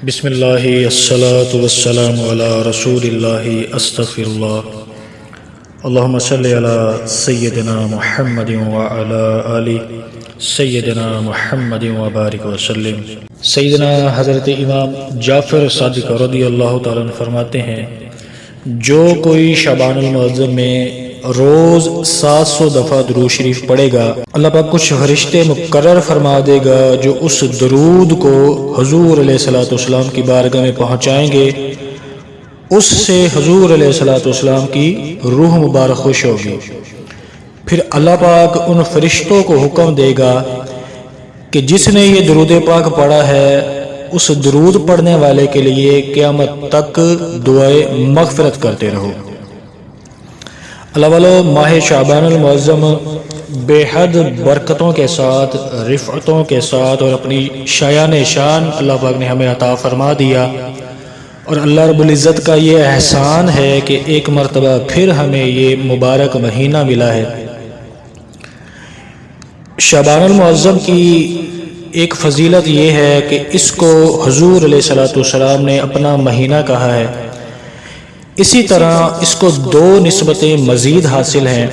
بسم اللہ الصلاۃ والسلام علی رسول اللہ استغفر اللہ اللہم صلی علی سیدنا محمد وعلی آل سیدنا محمد وبارک وسلم۔ سیدنا حضرت امام جعفر صادق رضی اللہ تعالیٰ عنہ فرماتے ہیں، جو کوئی شعبان المعظم میں روز 700 دفعہ درود شریف پڑھے گا، اللہ پاک کچھ فرشتے مقرر فرما دے گا جو اس درود کو حضور علیہ الصلوۃ والسلام کی بارگاہ میں پہنچائیں گے، اس سے حضور علیہ الصلوۃ والسلام کی روح مبارک خوش ہوگی۔ پھر اللہ پاک ان فرشتوں کو حکم دے گا کہ جس نے یہ درود پاک پڑھا ہے اس درود پڑھنے والے کے لیے قیامت تک دعائے مغفرت کرتے رہو۔ اللہ والو، ماہ شعبان المعظم بے حد برکتوں کے ساتھ، رفعتوں کے ساتھ اور اپنی شایان شان اللہ پاک نے ہمیں عطا فرما دیا، اور اللہ رب العزت کا یہ احسان ہے کہ ایک مرتبہ پھر ہمیں یہ مبارک مہینہ ملا ہے۔ شعبان المعظم کی ایک فضیلت یہ ہے کہ اس کو حضور علیہ الصلوۃ والسلام نے اپنا مہینہ کہا ہے۔ اسی طرح اس کو دو نسبتیں مزید حاصل ہیں۔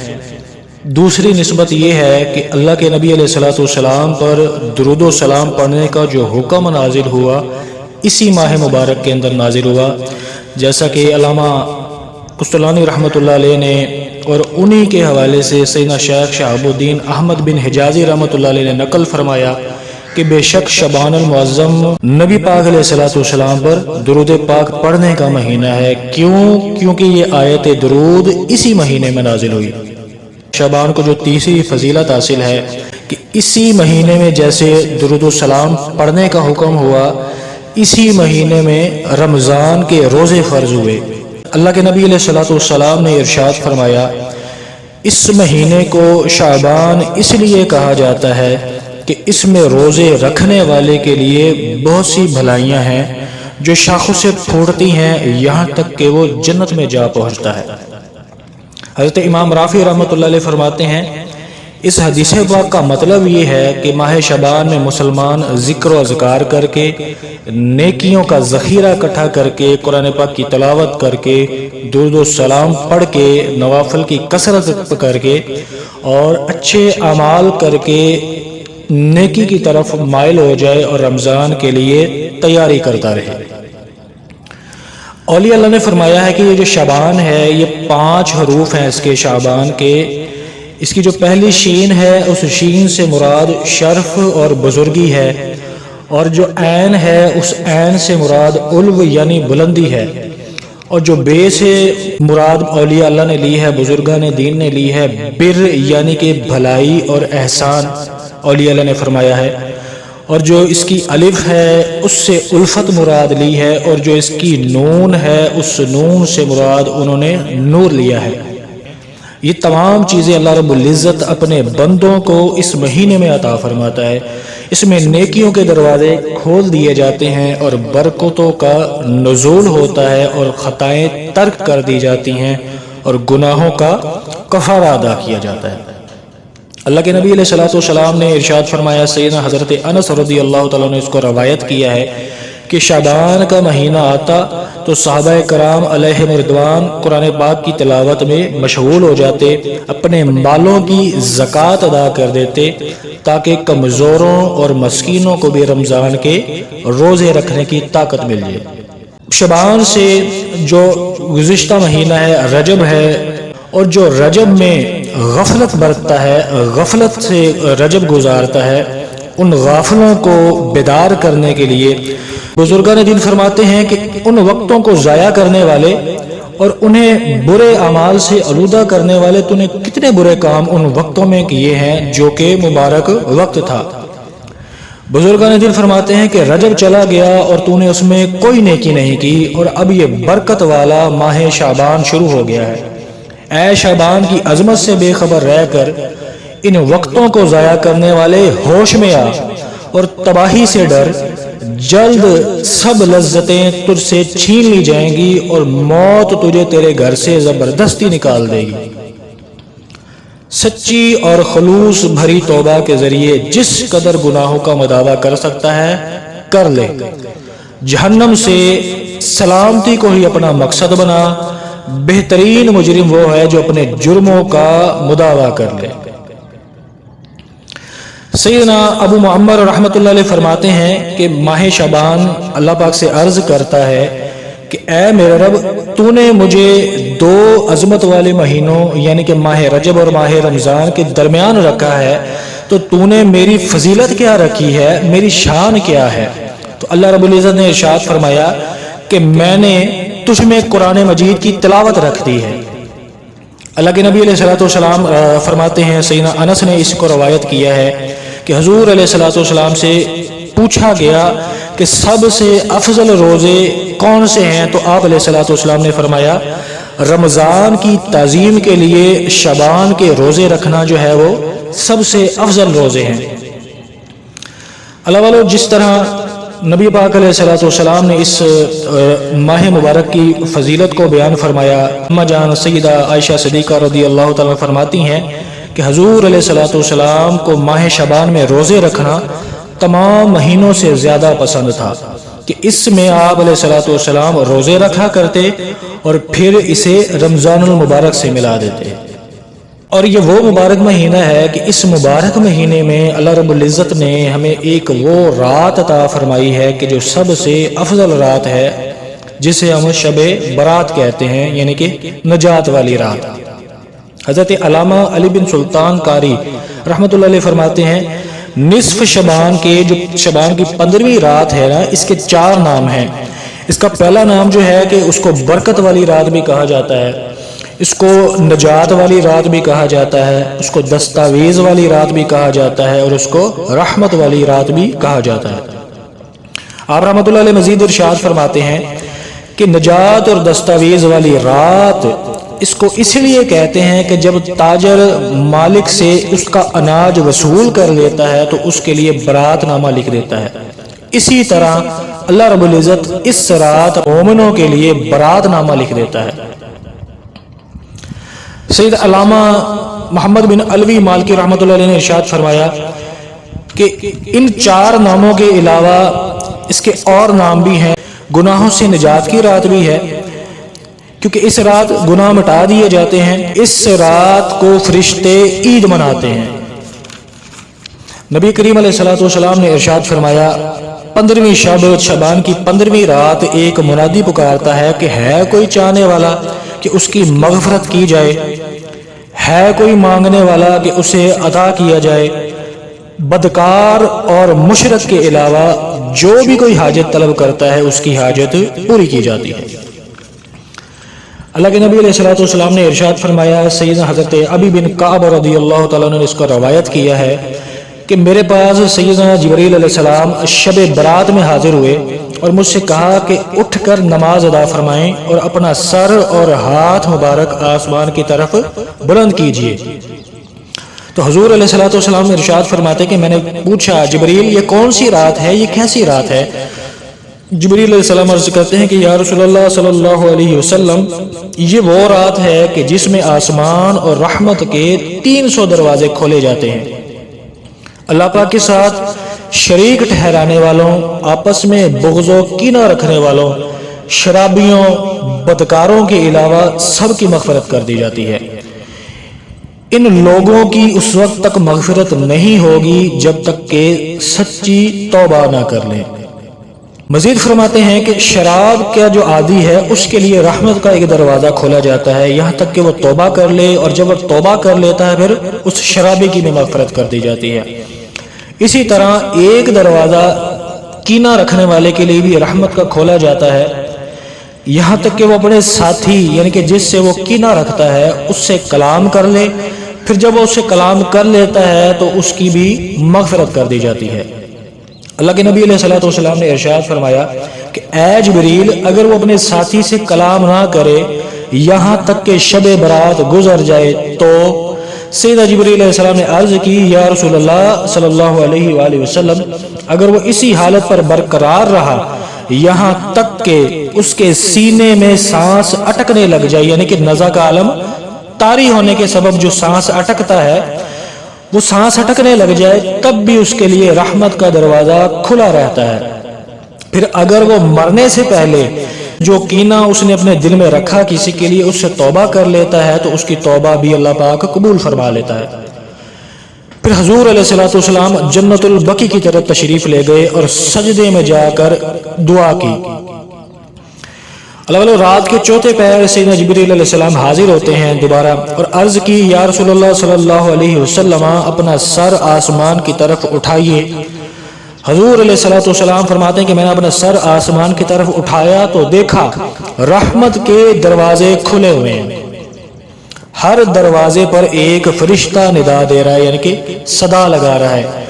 دوسری نسبت یہ ہے کہ اللہ کے نبی علیہ الصلوۃ والسلام پر درود و سلام پڑھنے کا جو حکم نازل ہوا اسی ماہ مبارک کے اندر نازل ہوا، جیسا کہ علامہ قسطلانی رحمۃ اللہ علیہ نے اور انہی کے حوالے سے سیدنا شیخ شہاب الدین احمد بن حجازی رحمۃ اللہ علیہ نے نقل فرمایا کہ بے شک شعبان المعظم نبی پاک علیہ الصلوۃ والسلام پر درود پاک پڑھنے کا مہینہ ہے۔ کیونکہ یہ آیت درود اسی مہینے میں نازل ہوئی۔ شعبان کو جو تیسری فضیلت حاصل ہے کہ اسی مہینے میں جیسے درود و سلام پڑھنے کا حکم ہوا، اسی مہینے میں رمضان کے روزے فرض ہوئے۔ اللہ کے نبی علیہ الصلوۃ والسلام نے ارشاد فرمایا، اس مہینے کو شعبان اس لیے کہا جاتا ہے کہ اس میں روزے رکھنے والے کے لیے بہت سی بھلائیاں ہیں جو شاخوں سے پھوٹتی ہیں یہاں تک کہ وہ جنت میں جا پہنچتا ہے۔ حضرت امام رافع رحمۃ اللہ علیہ فرماتے ہیں، اس حدیث پاک کا مطلب یہ ہے کہ ماہ شعبان میں مسلمان ذکر و اذکار کر کے، نیکیوں کا ذخیرہ اکٹھا کر کے، قرآن پاک کی تلاوت کر کے، درود و سلام پڑھ کے، نوافل کی کثرت کر کے اور اچھے اعمال کر کے نیکی کی طرف مائل ہو جائے اور رمضان کے لیے تیاری کرتا رہے۔ اولیاء اللہ نے فرمایا ہے کہ یہ جو شعبان ہے یہ 5 حروف ہیں اس کے شعبان کے۔ اس کی جو پہلی شین ہے اس شین سے مراد شرف اور بزرگی ہے، اور جو عین ہے اس عین سے مراد علو یعنی بلندی ہے، اور جو بے سے مراد اولیاء اللہ نے لی ہے، بزرگان دین نے لی ہے بر یعنی کہ بھلائی اور احسان، اولیاء اللہ نے فرمایا ہے، اور جو اس کی الف ہے اس سے الفت مراد لی ہے، اور جو اس کی نون ہے اس نون سے مراد انہوں نے نور لیا ہے۔ یہ تمام چیزیں اللہ رب العزت اپنے بندوں کو اس مہینے میں عطا فرماتا ہے۔ اس میں نیکیوں کے دروازے کھول دیے جاتے ہیں اور برکتوں کا نزول ہوتا ہے، اور خطائیں ترک کر دی جاتی ہیں اور گناہوں کا کفارہ ادا کیا جاتا ہے۔ اللہ کے نبی علیہ الصلوۃ والسلام نے ارشاد فرمایا، سیدنا حضرت انس رضی اللہ تعالیٰ نے اس کو روایت کیا ہے کہ شعبان کا مہینہ آتا تو صحابہ کرام علیہم رضوان قرآن پاک کی تلاوت میں مشغول ہو جاتے، اپنے مالوں کی زکوٰۃ ادا کر دیتے تاکہ کمزوروں اور مسکینوں کو بھی رمضان کے روزے رکھنے کی طاقت مل جائے۔ شعبان سے جو گزشتہ مہینہ ہے رجب ہے، اور جو رجب میں غفلت برتتا ہے، غفلت سے رجب گزارتا ہے، ان غافلوں کو بیدار کرنے کے لیے بزرگان دین فرماتے ہیں کہ ان وقتوں کو ضائع کرنے والے اور انہیں برے اعمال سے آلودہ کرنے والے تو نے کتنے برے کام ان وقتوں میں کیے ہیں جو کہ مبارک وقت تھا۔ بزرگان دین فرماتے ہیں کہ رجب چلا گیا اور تو نے اس میں کوئی نیکی نہیں کی، اور اب یہ برکت والا ماہ شعبان شروع ہو گیا ہے۔ اے شعبان کی عظمت سے بے خبر رہ کر ان وقتوں کو ضائع کرنے والے ہوش میں آ اور تباہی سے ڈر، جلد سب لذتیں تجھ سے چھین لی جائیں گی اور موت تجھے تیرے گھر سے زبردستی نکال دے گی۔ سچی اور خلوص بھری توبہ کے ذریعے جس قدر گناہوں کا مداوع کر سکتا ہے کر لے۔ جہنم سے سلامتی کو ہی اپنا مقصد بنا، بہترین مجرم وہ ہے جو اپنے جرموں کا مداوا کر لے۔ سیدنا ابو معمر رحمۃ اللہ علیہ فرماتے ہیں کہ ماہ شعبان اللہ پاک سے عرض کرتا ہے کہ اے میرے رب، تو نے مجھے دو عظمت والے مہینوں یعنی کہ ماہ رجب اور ماہ رمضان کے درمیان رکھا ہے، تو تو نے میری فضیلت کیا رکھی ہے، میری شان کیا ہے؟ تو اللہ رب العزت نے ارشاد فرمایا کہ میں نے تجھ میں قرآن مجید کی تلاوت رکھ دی ہے۔ اللہ کے نبی علیہ الصلوۃ والسلام فرماتے ہیں، سیدنا انس نے اس کو روایت کیا ہے کہ حضور علیہ الصلوۃ والسلام سے پوچھا گیا کہ سب سے افضل روزے کون سے ہیں؟ تو آپ علیہ الصلوۃ والسلام نے فرمایا رمضان کی تعظیم کے لیے شعبان کے روزے رکھنا جو ہے وہ سب سے افضل روزے ہیں۔ اللہ والو، جس طرح نبی پاک علیہ الصلوۃ والسلام نے اس ماہ مبارک کی فضیلت کو بیان فرمایا، اما جان سیدہ عائشہ صدیقہ رضی اللہ تعالیٰ فرماتی ہیں کہ حضور علیہ الصلوۃ والسلام کو ماہ شعبان میں روزے رکھنا تمام مہینوں سے زیادہ پسند تھا، کہ اس میں آپ علیہ الصلوۃ والسلام روزے رکھا کرتے اور پھر اسے رمضان المبارک سے ملا دیتے۔ اور یہ وہ مبارک مہینہ ہے کہ اس مبارک مہینے میں اللہ رب العزت نے ہمیں ایک وہ رات عطا فرمائی ہے کہ جو سب سے افضل رات ہے، جسے ہم شب برات کہتے ہیں، یعنی کہ نجات والی رات۔ حضرت علامہ علی بن سلطان قاری رحمۃ اللہ علیہ فرماتے ہیں نصف شعبان کے جو شعبان کی 15ویں رات ہے نا، اس کے 4 نام ہیں۔ اس کا پہلا نام جو ہے کہ اس کو برکت والی رات بھی کہا جاتا ہے، اس کو نجات والی رات بھی کہا جاتا ہے، اس کو دستاویز والی رات بھی کہا جاتا ہے، اور اس کو رحمت والی رات بھی کہا جاتا ہے۔ آپ رحمۃ اللہ علیہ مزید ارشاد فرماتے ہیں کہ نجات اور دستاویز والی رات اس کو اس لیے کہتے ہیں کہ جب تاجر مالک سے اس کا اناج وصول کر لیتا ہے تو اس کے لیے برات نامہ لکھ دیتا ہے، اسی طرح اللہ رب العزت اس رات مومنوں کے لیے برات نامہ لکھ دیتا ہے۔ سید علامہ محمد بن علوی مالکی رحمۃ اللہ علیہ نے ارشاد فرمایا کہ ان 4 ناموں کے علاوہ اس کے اور نام بھی ہیں۔ گناہوں سے نجات کی رات بھی ہے، کیونکہ اس رات گناہ مٹا دیے جاتے ہیں۔ اس رات کو فرشتے عید مناتے ہیں۔ نبی کریم علیہ الصلوۃ والسلام نے ارشاد فرمایا 15ویں شعبان کی 15ویں رات ایک منادی پکارتا ہے کہ ہے کوئی چاہنے والا کہ اس کی مغفرت کی جائے، ہے کوئی مانگنے والا کہ اسے عطا کیا جائے۔ بدکار اور مشرک کے علاوہ جو بھی کوئی حاجت طلب کرتا ہے اس کی حاجت پوری کی جاتی ہے۔ اللہ کے نبی علیہ الصلوۃ والسلام نے ارشاد فرمایا، سیدنا حضرت ابی بن کعب رضی اللہ تعالیٰ نے اس کو روایت کیا ہے کہ میرے پاس سیدنا جبریل علیہ السلام شب برات میں حاضر ہوئے اور مجھ سے کہا کہ اٹھ کر نماز ادا فرمائیں اور اپنا سر اور ہاتھ مبارک آسمان کی طرف بلند کیجیے۔ تو حضور علیہ الصلوۃ والسلام نے ارشاد فرماتے کہ میں نے پوچھا جبریل یہ کون سی رات ہے، یہ کیسی رات ہے؟ جبریل علیہ السلام عرض کرتے ہیں کہ یا رسول اللہ صلی اللہ علیہ وسلم، یہ وہ رات ہے کہ جس میں آسمان اور رحمت کے 300 دروازے کھولے جاتے ہیں۔ اللہ پاک کے ساتھ شریک ٹھہرانے والوں، آپس میں بغض و کینہ رکھنے والوں، شرابیوں، بدکاروں کے علاوہ سب کی مغفرت کر دی جاتی ہے۔ ان لوگوں کی اس وقت تک مغفرت نہیں ہوگی جب تک کہ سچی توبہ نہ کر لیں۔ مزید فرماتے ہیں کہ شراب کا جو عادی ہے اس کے لیے رحمت کا ایک دروازہ کھولا جاتا ہے یہاں تک کہ وہ توبہ کر لے، اور جب وہ توبہ کر لیتا ہے پھر اس شرابی کی بھی مغفرت کر دی جاتی ہے۔ اسی طرح ایک دروازہ کینہ رکھنے والے کے لیے بھی رحمت کا کھولا جاتا ہے یہاں تک کہ وہ اپنے ساتھی یعنی کہ جس سے وہ کینہ رکھتا ہے اس سے کلام کر لے، پھر جب وہ اس سے کلام کر لیتا ہے تو اس کی بھی مغفرت کر دی جاتی ہے۔ اللہ کے نبی علیہ الصلوۃ والسلام نے ارشاد فرمایا کہ اے جبریل، اگر وہ اپنے ساتھی سے کلام نہ کرے یہاں تک کہ شب برات گزر جائے تو سیدنا جبریل علیہ السلام نے عرض کی یا رسول اللہ صلی اللہ علیہ وآلہ وسلم، اگر وہ اسی حالت پر برقرار رہا یہاں تک کہ اس کے سینے میں سانس اٹکنے لگ جائے، یعنی کہ نزع کا عالم طاری ہونے کے سبب جو سانس اٹکتا ہے وہ سانس اٹکنے لگ جائے، تب بھی اس کے لیے رحمت کا دروازہ کھلا رہتا ہے۔ پھر اگر وہ مرنے سے پہلے جو کینہ اس نے اپنے دل میں رکھا کسی کے لیے اس سے توبہ کر لیتا ہے تو اس کی توبہ بھی اللہ پاک قبول فرما لیتا ہے۔ پھر حضور علیہ الصلوۃ والسلام جنت البقیع کی طرف تشریف لے گئے اور سجدے میں جا کر دعا کی۔ اللہ رات کے چوتھے پہر سیدنا جبریل علیہ السلام حاضر ہوتے ہیں دوبارہ اور عرض کی یا رسول اللہ صلی اللہ علیہ وسلم اپنا سر آسمان کی طرف اٹھائیے۔ حضور علیہ الصلوۃ والسلام فرماتے ہیں کہ میں نے اپنا سر آسمان کی طرف اٹھایا تو دیکھا رحمت کے دروازے کھلے ہوئے ہیں، ہر دروازے پر ایک فرشتہ ندا دے رہا ہے، یعنی کہ صدا لگا رہا ہے۔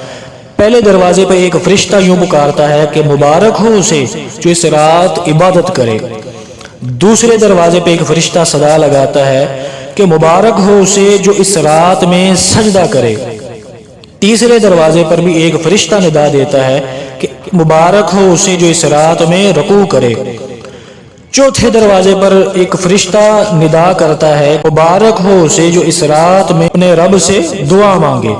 پہلے دروازے پہ ایک فرشتہ یوں پکارتا ہے کہ مبارک ہو اسے جو اس رات عبادت کرے۔ دوسرے دروازے پہ ایک فرشتہ صدا لگاتا ہے کہ مبارک ہو اسے جو اس رات میں سجدہ کرے۔ تیسرے دروازے پر بھی ایک فرشتہ ندا دیتا ہے کہ مبارک ہو اسے جو اس رات میں رکوع کرے۔ چوتھے دروازے پر ایک فرشتہ ندا کرتا ہے مبارک ہو اسے جو اس رات میں اپنے رب سے دعا مانگے۔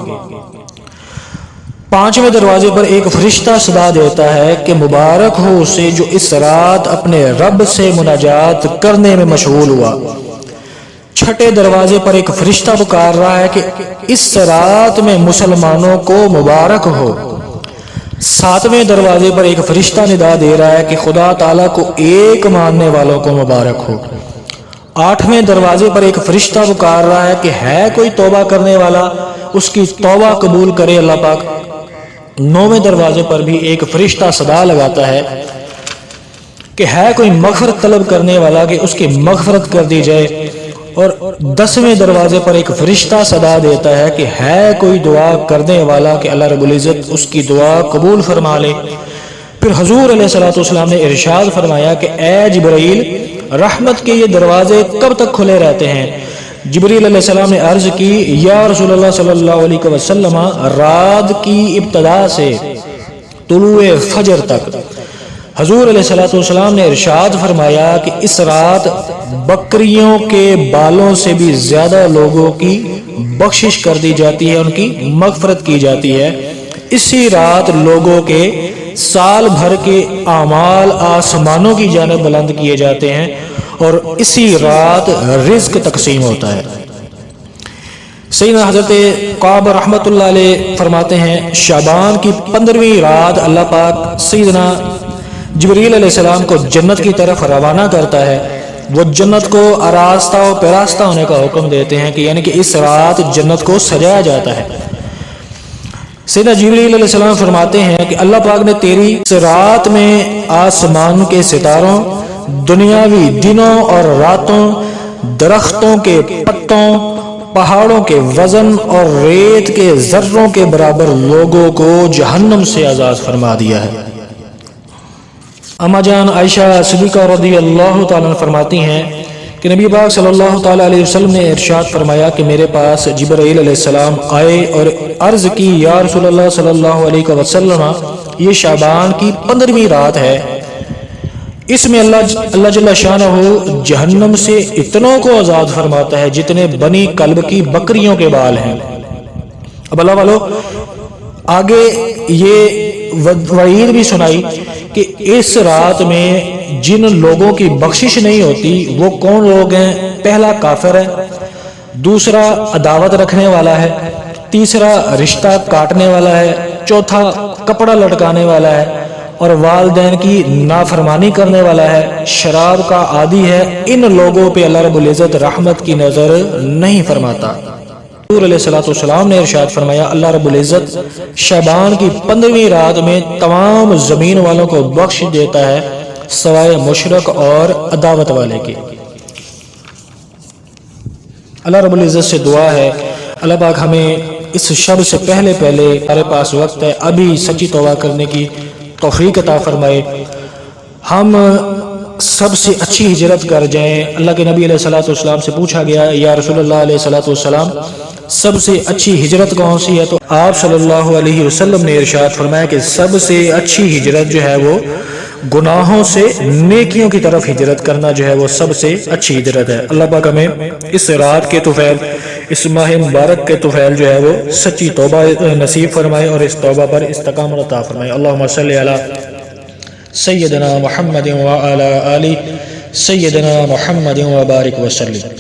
پانچویں دروازے پر ایک فرشتہ صدا دیتا ہے کہ مبارک ہو اسے جو اس رات اپنے رب سے مناجات کرنے میں مشغول ہوا۔ چھٹے دروازے پر ایک فرشتہ پکار رہا ہے کہ اس رات میں مسلمانوں کو مبارک ہو۔ ساتویں دروازے پر ایک فرشتہ ندا دے رہا ہے کہ خدا تعالیٰ کو ایک ماننے والوں کو مبارک ہو۔ آٹھویں دروازے پر ایک فرشتہ پکار رہا ہے کہ ہے کوئی توبہ کرنے والا اس کی توبہ قبول کرے اللہ پاک۔ نویں دروازے پر بھی ایک فرشتہ صدا لگاتا ہے کہ ہے کوئی مغفرت طلب کرنے والا کہ اس کی مغفرت کر دی جائے۔ اور 10ویں دروازے پر ایک فرشتہ صدا دیتا ہے کہ ہے کوئی دعا کرنے والا کہ اللہ رب العزت اس کی دعا قبول فرما لے۔ پھر حضور علیہ الصلوۃ والسلام نے ارشاد فرمایا کہ اے جبرائیل رحمت کے یہ دروازے کب تک کھلے رہتے ہیں؟ جبریل علیہ السلام نے عرض کی یا رسول اللہ صلی اللہ علیہ وسلم رات کی ابتدا سے طلوع فجر تک۔ حضور علیہ الصلوۃ والسلام نے ارشاد فرمایا کہ اس رات بکریوں کے بالوں سے بھی زیادہ لوگوں کی بخشش کر دی جاتی ہے، ان کی مغفرت کی جاتی ہے۔ اسی رات لوگوں کے سال بھر کے اعمال آسمانوں کی جانب بلند کیے جاتے ہیں اور اسی رات رزق تقسیم ہوتا ہے۔ سیدنا حضرت قعب رحمۃ اللہ علیہ فرماتے ہیں شعبان کی 15ویں رات اللہ پاک سیدنا جبریل علیہ السلام کو جنت کی طرف روانہ کرتا ہے۔ وہ جنت کو آراستہ و پیراستہ ہونے کا حکم دیتے ہیں کہ یعنی کہ اس رات جنت کو سجایا جاتا ہے۔ سیدنا جبریل علیہ السلام فرماتے ہیں کہ اللہ پاک نے تیری اس رات میں آسمان کے ستاروں، دنیاوی دنوں اور راتوں، درختوں کے پتوں، پہاڑوں کے وزن اور ریت کے ذروں کے برابر لوگوں کو جہنم سے آزاد فرما دیا ہے۔ اما جان عائشہ صدیقہ رضی اللہ تعالیٰ فرماتی ہیں کہ نبی پاک صلی اللہ تعالیٰ علیہ وسلم نے ارشاد فرمایا کہ میرے پاس جبرائیل علیہ السلام آئے اور عرض کی یا رسول اللہ صلی اللہ علیہ وسلم یہ شعبان کی 15ویں رات ہے، اس میں اللہ جل شانہ جہنم سے اتنوں کو آزاد فرماتا ہے جتنے بنی کلب کی بکریوں کے بال ہیں۔ اب اللہ والو آگے یہ وعید بھی سنائی کہ اس رات میں جن لوگوں کی بخشش نہیں ہوتی وہ کون لوگ ہیں؟ پہلا کافر ہے، دوسرا عداوت رکھنے والا ہے، تیسرا رشتہ کاٹنے والا ہے، چوتھا کپڑا لٹکانے والا ہے اور والدین کی نافرمانی کرنے والا ہے، شراب کا عادی ہے۔ ان لوگوں پہ اللہ رب العزت رحمت کی نظر نہیں فرماتا۔ حضور علیہ الصلوۃ والسلام نے ارشاد فرمایا اللہ رب العزت شعبان کی 15ویں رات میں تمام زمین والوں کو بخش دیتا ہے سوائے مشرک اور عداوت والے کے۔ اللہ رب العزت سے دعا ہے اللہ پاک ہمیں اس شب سے پہلے ہمارے پاس وقت ہے، ابھی سچی توبہ کرنے کی توفیق عطا فرمائے، ہم سب سے اچھی ہجرت کر جائیں۔ اللہ کے نبی علیہ الصلوۃ والسلام سے پوچھا گیا یا رسول اللہ علیہ الصلوۃ والسلام سب سے اچھی ہجرت کون سی ہے؟ تو آپ صلی اللہ علیہ وسلم نے ارشاد فرمایا کہ سب سے اچھی ہجرت جو ہے وہ گناہوں سے نیکیوں کی طرف ہجرت کرنا جو ہے وہ سب سے اچھی ہجرت ہے۔ اللہ پاک ہمیں اس رات کے طفیل، اس ماہ مبارک کے طفیل جو ہے وہ سچی توبہ نصیب فرمائے اور اس توبہ پر استقامت عطا فرمائے۔ اللہم صلی علی سیدنا محمد وعلی آل سیدنا محمد وبارک وسلم.